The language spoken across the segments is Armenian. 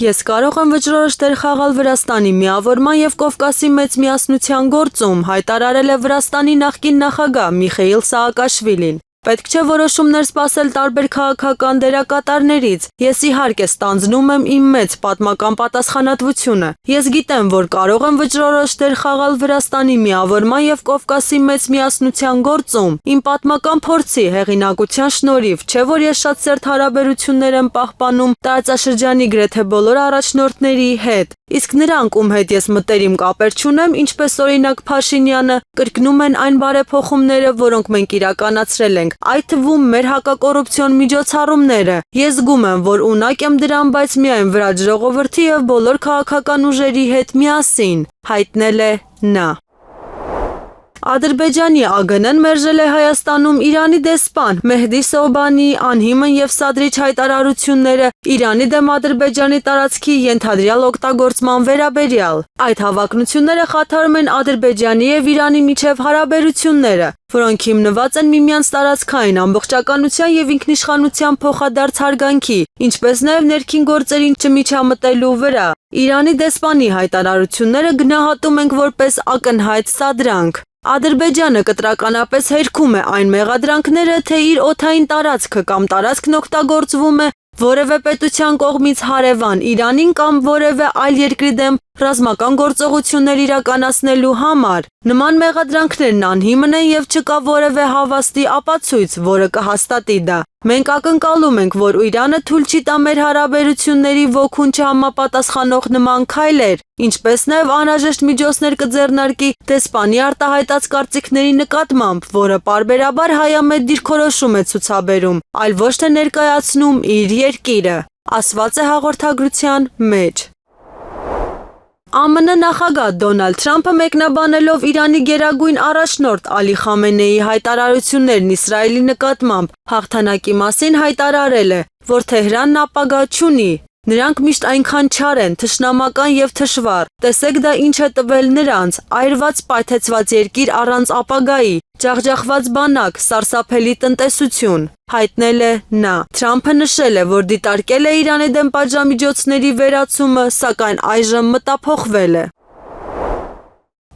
Ես կարող եմ վճռորոշ դեր խաղալ Վրաստանի միավորման և Կովկասի մեծ միասնության գործում, հայտարարել է Վրաստանի նախկին նախագահ Միխեիլ Սաակաշվիլին։ Պետք չէ որոշումներ սպասել տարբեր քաղաքական դերակատարներից։ Ես իհարկե ստանձնում եմ իմ մեծ պատմական պատասխանատվությունը։ Ես գիտեմ, որ կարող եմ վճռորոշ դեր խաղալ Վրաստանի միավորման և Կովկասի մեծ միասնության գործում։ Իմ պատմական փորձի, հեղինակության շնորհիվ, չէ որ ես շատ սերտ հարաբերություններ եմ պահպանում տարածաշրջանի գրեթե բոլոր առաջնորդների հետ։ Իսկ նրանք, ում հետ ես մտերիմ կապեր չունեմ, ինչպես օրինակ Փաշինյանը, կրկնում են այն բարեփոխումները, որոնք մենք իրականացրել ենք, այդ թվում մեր հակակոռուպցիոն միջոցառումները։ Ես զգում եմ, որ ունակ եմ դրան, բայց միայն վրաց ժողովրդի և բոլոր քաղաքական ուժերի հետ միասին, հայտնել է նա։ Ադրբեջանի ԱԳՆ-ն մերժել է Հայաստանում Իրանի դեսպան Մեհդի Սոհբանի անհիմն և սադրիչ հայտարարությունները Իրանի դեմ Ադրբեջանի տարածքի ենթադրյալ օգտագործման վերաբերյալ։ Այդ հավակնությունները խաթարում են Ադրբեջանի և Իրանի միջև հարաբերությունները, որոնք հիմնված են միմյանց տարածքային ամբողջականության և ինքնիշխանության փոխադարձ հարգանքի, ինչպես նաև ներքին գործերին չմիջամտելու վրա։ Իրանի դեսպանի հայտարարությունները գնահատում ենք որպես ակնհայտ սադրանք։ Ադրբեջանը կտրականապես հերքում է այն մեղադրանքները, թե իր օդային տարածքը կամ տարածքն օգտագործվում է որևէ պետության կողմից հարևան Իրանին կամ որևէ այլ երկրի դեմ ռազմական գործողություններ իրականացնելու համար։ Նման մեղադրանքներն անհիմն են և չկա որևէ հավաստի ապացույց, որը կհաստատի դա։ Մենք ակնկալում ենք, որ Իրանը թույլ չի տա մեր հարաբերությունների ոգուն չհամապատասխանող նման քայլեր, ինչպես նաև անհրաժեշտ միջոցներ կձեռնարկի դեսպանի արտահայտած կարծիքների նկատմամբ, որը պարբերաբար հայամետ դիրքորոշում է ցուցաբերում, այլ ոչ թե ներկայացնում իր երկիրը, ասված է հաղորդագրության մեջ։ ԱՄՆ նախագահ Դոնալդ Թրամփը մեկնաբանելով Իրանի գերագույն առաջնորդ Ալի Խամենեիի հայտարարություններն Իսրայելի նկատմամբ հաղթանակի մասին հայտարարել է, որ Թեհրանն ապագա չունի։ Նրանք միշտ այնքան չար են, թշնամական և թշվառ։ Տեսեք դա ինչ է տվել նրանց, այրված պայթեցված երկիր առանց ապագայի, ջախջախված բանակ, սարսափելի տնտեսություն, հայտնել է նա։ Թրամփը նշել է, որ դիտարկել է Իրանի դեմ պատժամիջոցների վերացումը, սակայն այժմ մտափոխվել է։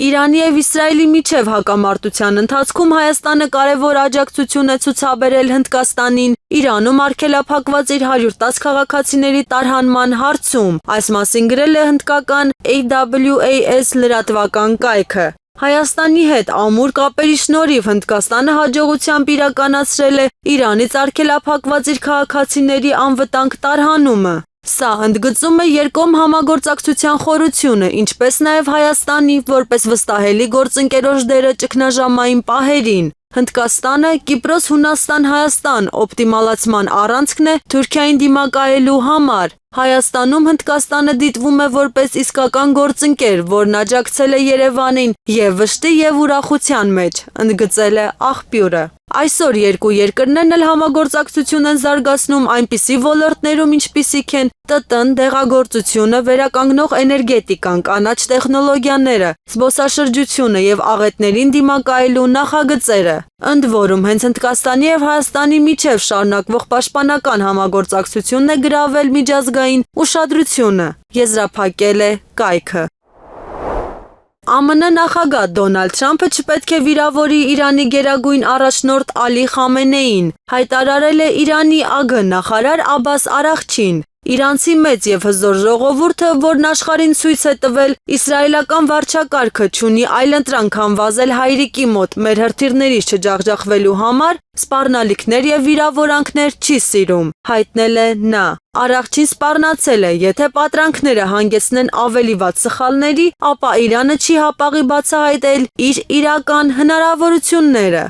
Իրանի և Իսրայելի միջև հակամարտության ընթացքում Հայաստանը կարևոր աջակցություն է ցուցաբերել Հնդկաստանին Իրանում արգելափակված իր 110 քաղաքացիների տարհանման հարցում։ Այս մասին գրել է հնդկական AWAS լրատվական կայքը։ Հայաստանի հետ ամուր կապերի շնորհիվ Հնդկաստանը հաջողությամբ իրականացրել է Իրանից արգելափակված իր քաղաքացիների անվտանգ տարհանումը։ Սա ընդգծում է երկկողմ համագործակցության խորությունը, ինչպես նաև Հայաստանի որպես վստահելի գործընկերոջ դերը ճգնաժամային պահերին։ Հնդկաստանը Կիպրոս-Հունաստան-Հայաստան օպտիմալացման առանցքն է Թուրքիային դիմակայելու համար։ Հայաստանում Հնդկաստանը դիտվում է որպես իսկական գործընկեր, որն աջակցել է Երևանին և վշտի և ուրախության մեջ, ընդգծել է աղբյուրը։ Այսօր երկու երկրներն էլ համագործակցություն են զարգացնում այնպիսի ոլորտներում, ինչպիսիք են ՏՏ-ն, դեղագործությունը, վերականգնող էներգետիկան, կանաչ տեխնոլոգիաները, զբոսաշրջությունը և աղետներին դիմակայելու նախագծերը։ Ընդ որում, հենց Հնդկաստանի և Հայաստանի միջև շարունակվող պաշտպանական համագործակցությունն է գրավել միջազգային ուշադրությունը, եզրափակել է կայքը։ ԱՄՆ նախագահ Դոնալդ Թրամփը չպետք է վիրավորի Իրանի գերագույն առաջնորդ Ալի Խամենեիին, հայտարարել է Իրանի ԱԳ նախարար Աբբաս Արաղչին։ Իրանցի մեծ և հզոր ժողովուրդը, որն աշխարհին ցույց է տվել իսրայելական վարչակարգը, չունի այլընտրանք, քան վազել հայրիկի մոտ մեր հրթիռներից չջախջախվելու համար, սպառնալիքներ և վիրավորանքներ չի սիրում, հայտնել է նա։ Արաղչին սպառնացել է, եթե պատրանքները հանգեցնեն ավելի վատ սխալների, ապա Իրանը չի հապաղի բացահայտել իր իրական հնարավորությունները։